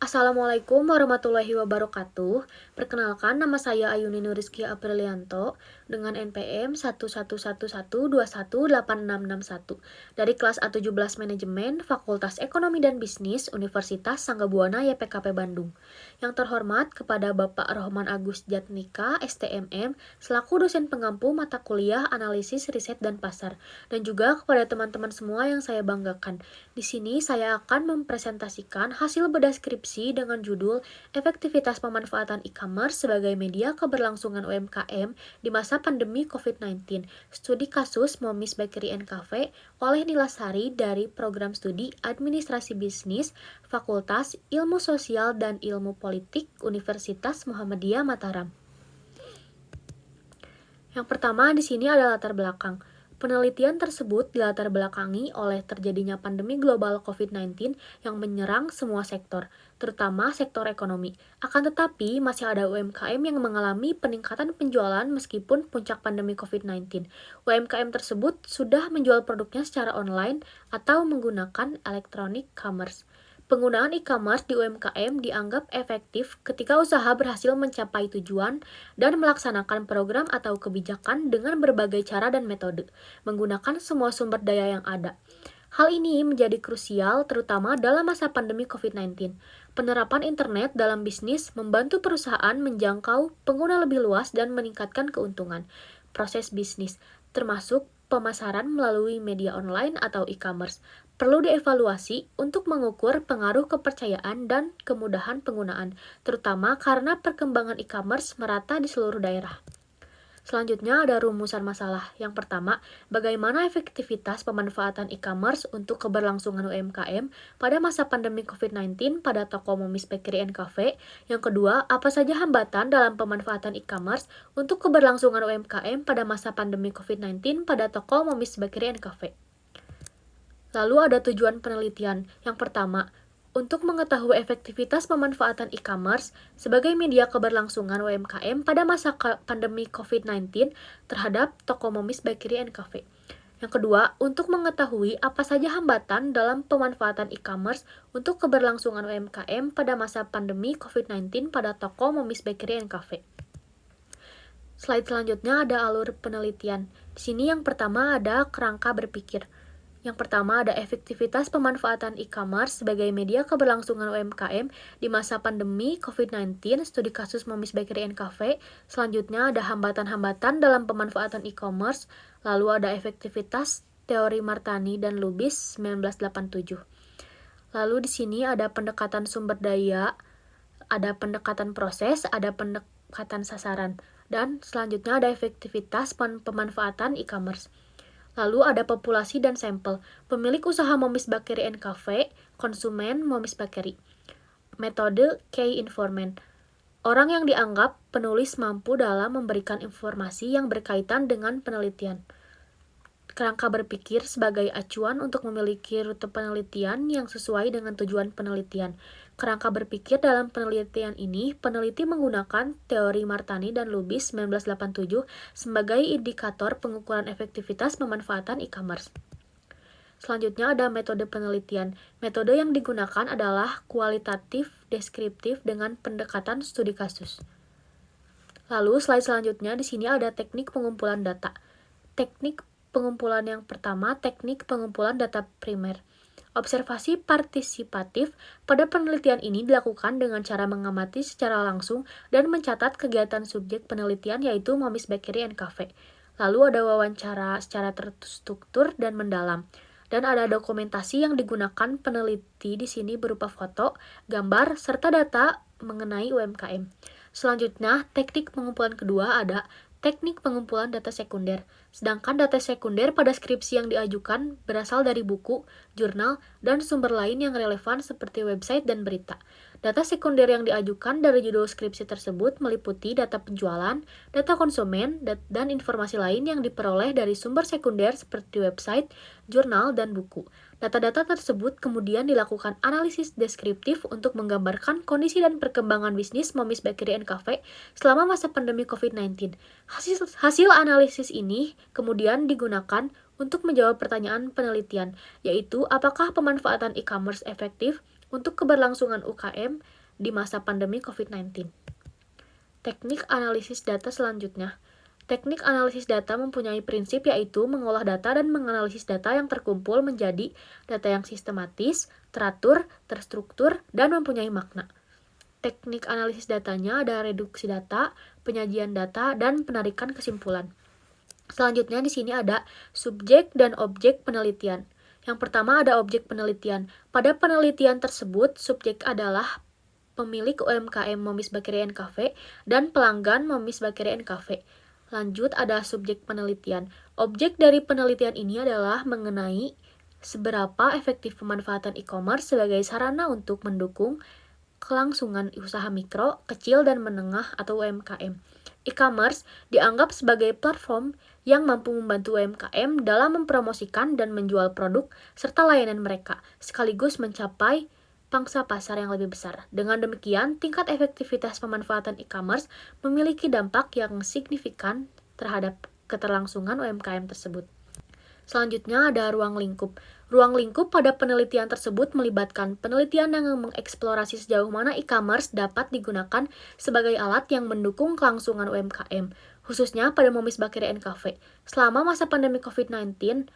Assalamualaikum warahmatullahi wabarakatuh. Perkenalkan, nama saya Ayuni Nurizky Aprilianto dengan NPM 1111218661 dari kelas A17 Manajemen Fakultas Ekonomi dan Bisnis Universitas Sanggabuana YPKP Bandung. Yang terhormat kepada Bapak Rohman Agus Jatnika, STMM, selaku dosen pengampu mata kuliah Analisis Riset dan Pasar, dan juga kepada teman-teman semua yang saya banggakan. Di sini saya akan mempresentasikan hasil bedah skripsi dengan judul Efektivitas Pemanfaatan E-commerce sebagai Media Keberlangsungan UMKM di Masa Pandemi COVID-19, Studi Kasus Momis Bakery and Cafe oleh Nilasari dari Program Studi Administrasi Bisnis Fakultas Ilmu Sosial dan Ilmu Politik Universitas Muhammadiyah Mataram. Yang pertama di sini ada latar belakang. Penelitian tersebut dilatar belakangi oleh terjadinya pandemi global COVID-19 yang menyerang semua sektor, terutama sektor ekonomi. Akan tetapi, masih ada UMKM yang mengalami peningkatan penjualan meskipun puncak pandemi COVID-19. UMKM tersebut sudah menjual produknya secara online atau menggunakan electronic commerce. Penggunaan e-commerce di UMKM dianggap efektif ketika usaha berhasil mencapai tujuan dan melaksanakan program atau kebijakan dengan berbagai cara dan metode, menggunakan semua sumber daya yang ada. Hal ini menjadi krusial terutama dalam masa pandemi COVID-19. Penerapan internet dalam bisnis membantu perusahaan menjangkau pengguna lebih luas dan meningkatkan keuntungan. Proses bisnis, termasuk pemasaran melalui media online atau e-commerce, perlu dievaluasi untuk mengukur pengaruh kepercayaan dan kemudahan penggunaan, terutama karena perkembangan e-commerce merata di seluruh daerah. Selanjutnya ada rumusan masalah. Yang pertama, bagaimana efektivitas pemanfaatan e-commerce untuk keberlangsungan UMKM pada masa pandemi COVID-19 pada toko Momis Bakery and Cafe? Yang kedua, apa saja hambatan dalam pemanfaatan e-commerce untuk keberlangsungan UMKM pada masa pandemi COVID-19 pada toko Momis Bakery and Cafe? Lalu ada tujuan penelitian. Yang pertama, untuk mengetahui efektivitas pemanfaatan e-commerce sebagai media keberlangsungan UMKM pada masa pandemi COVID-19 terhadap toko Momis Bakery and Cafe. Yang kedua, untuk mengetahui apa saja hambatan dalam pemanfaatan e-commerce untuk keberlangsungan UMKM pada masa pandemi COVID-19 pada toko Momis Bakery and Cafe. Slide selanjutnya ada alur penelitian. Di sini yang pertama ada kerangka berpikir. Yang pertama ada efektivitas pemanfaatan e-commerce sebagai media keberlangsungan UMKM di masa pandemi COVID-19, studi kasus Momis Bakery and Cafe. Selanjutnya ada hambatan-hambatan dalam pemanfaatan e-commerce, lalu ada efektivitas teori Martani dan Lubis 1987. Lalu di sini ada pendekatan sumber daya, ada pendekatan proses, ada pendekatan sasaran, dan selanjutnya ada efektivitas pemanfaatan e-commerce. Lalu ada populasi dan sampel. Pemilik usaha Momis Bakery and Cafe, konsumen Momis Bakery. Metode Key Informant. Orang yang dianggap penulis mampu dalam memberikan informasi yang berkaitan dengan penelitian. Kerangka berpikir sebagai acuan untuk memiliki rute penelitian yang sesuai dengan tujuan penelitian. Kerangka berpikir dalam penelitian ini, peneliti menggunakan teori Martani dan Lubis 1987 sebagai indikator pengukuran efektivitas pemanfaatan e-commerce. Selanjutnya ada metode penelitian. Metode yang digunakan adalah kualitatif deskriptif dengan pendekatan studi kasus. Lalu slide selanjutnya di sini ada teknik pengumpulan data. Teknik pengumpulan yang pertama, teknik pengumpulan data primer. Observasi partisipatif pada penelitian ini dilakukan dengan cara mengamati secara langsung dan mencatat kegiatan subjek penelitian yaitu Momis Bakery and Cafe. Lalu ada wawancara secara terstruktur dan mendalam. Dan ada dokumentasi yang digunakan peneliti di sini berupa foto, gambar, serta data mengenai UMKM. Selanjutnya, teknik pengumpulan kedua ada teknik pengumpulan data sekunder. Sedangkan data sekunder pada skripsi yang diajukan berasal dari buku, jurnal, dan sumber lain yang relevan seperti website dan berita. Data sekunder yang diajukan dari judul skripsi tersebut meliputi data penjualan, data konsumen, dan informasi lain yang diperoleh dari sumber sekunder seperti website, jurnal, dan buku. Data-data tersebut kemudian dilakukan analisis deskriptif untuk menggambarkan kondisi dan perkembangan bisnis Momis Bakery and Cafe selama masa pandemi COVID-19. Hasil analisis ini kemudian digunakan untuk menjawab pertanyaan penelitian, yaitu apakah pemanfaatan e-commerce efektif untuk keberlangsungan UKM di masa pandemi COVID-19. Teknik analisis data selanjutnya. Teknik analisis data mempunyai prinsip yaitu mengolah data dan menganalisis data yang terkumpul menjadi data yang sistematis, teratur, terstruktur, dan mempunyai makna. Teknik analisis datanya ada reduksi data, penyajian data, dan penarikan kesimpulan. Selanjutnya di sini ada subjek dan objek penelitian. Yang pertama ada objek penelitian. Pada penelitian tersebut, subjek adalah pemilik UMKM Momis Bakery and Cafe dan pelanggan Momis Bakery and Cafe. Lanjut ada subjek penelitian. Objek dari penelitian ini adalah mengenai seberapa efektif pemanfaatan e-commerce sebagai sarana untuk mendukung kelangsungan usaha mikro, kecil, dan menengah atau UMKM. E-commerce dianggap sebagai platform yang mampu membantu UMKM dalam mempromosikan dan menjual produk serta layanan mereka, sekaligus mencapai pangsa pasar yang lebih besar. Dengan demikian, tingkat efektivitas pemanfaatan e-commerce memiliki dampak yang signifikan terhadap keterlangsungan UMKM tersebut. Selanjutnya ada ruang lingkup. Ruang lingkup pada penelitian tersebut melibatkan penelitian yang mengeksplorasi sejauh mana e-commerce dapat digunakan sebagai alat yang mendukung kelangsungan UMKM, khususnya pada Momis Bakery and Cafe. Selama masa pandemi COVID-19,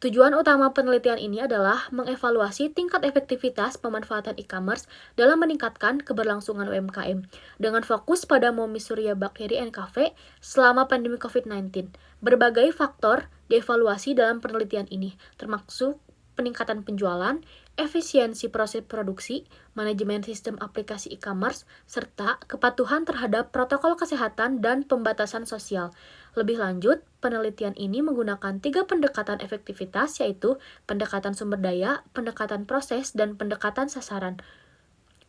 tujuan utama penelitian ini adalah mengevaluasi tingkat efektivitas pemanfaatan e-commerce dalam meningkatkan keberlangsungan UMKM, dengan fokus pada Momis Surya Bakery and Cafe selama pandemi COVID-19. Berbagai faktor dievaluasi dalam penelitian ini, termasuk peningkatan penjualan, efisiensi proses produksi, manajemen sistem aplikasi e-commerce, serta kepatuhan terhadap protokol kesehatan dan pembatasan sosial. Lebih lanjut, penelitian ini menggunakan 3 pendekatan efektivitas, yaitu pendekatan sumber daya, pendekatan proses, dan pendekatan sasaran,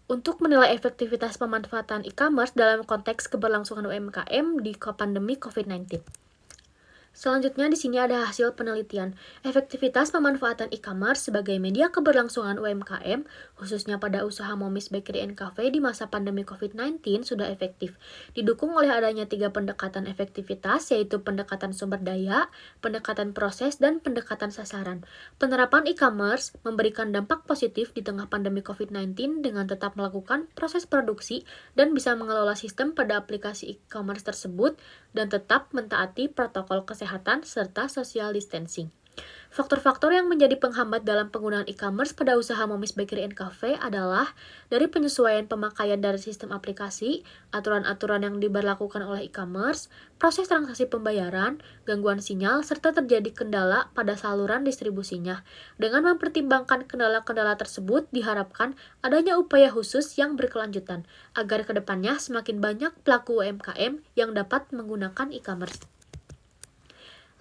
untuk menilai efektivitas pemanfaatan e-commerce dalam konteks keberlangsungan UMKM di pandemi COVID-19. Selanjutnya di sini ada hasil penelitian. Efektivitas pemanfaatan e-commerce sebagai media keberlangsungan UMKM, khususnya pada usaha Momis Bakery and Cafe di masa pandemi COVID-19 sudah efektif. Didukung oleh adanya 3 pendekatan efektivitas, yaitu pendekatan sumber daya, pendekatan proses, dan pendekatan sasaran. Penerapan e-commerce memberikan dampak positif di tengah pandemi COVID-19 dengan tetap melakukan proses produksi dan bisa mengelola sistem pada aplikasi e-commerce tersebut dan tetap mentaati protokol kesehatan serta social distancing. Faktor-faktor yang menjadi penghambat dalam penggunaan e-commerce pada usaha Momis Bakery and Cafe adalah dari penyesuaian pemakaian dari sistem aplikasi, aturan-aturan yang diberlakukan oleh e-commerce, proses transaksi pembayaran, gangguan sinyal, serta terjadi kendala pada saluran distribusinya. Dengan mempertimbangkan kendala-kendala tersebut, diharapkan adanya upaya khusus yang berkelanjutan, agar kedepannya semakin banyak pelaku UMKM yang dapat menggunakan e-commerce.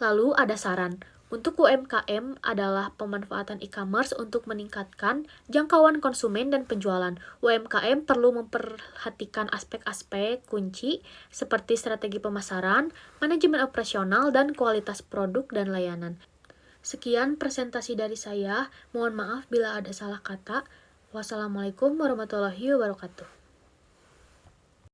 Lalu ada saran. Untuk UMKM adalah pemanfaatan e-commerce untuk meningkatkan jangkauan konsumen dan penjualan. UMKM perlu memperhatikan aspek-aspek kunci seperti strategi pemasaran, manajemen operasional, dan kualitas produk dan layanan. Sekian presentasi dari saya. Mohon maaf bila ada salah kata. Wassalamualaikum warahmatullahi wabarakatuh.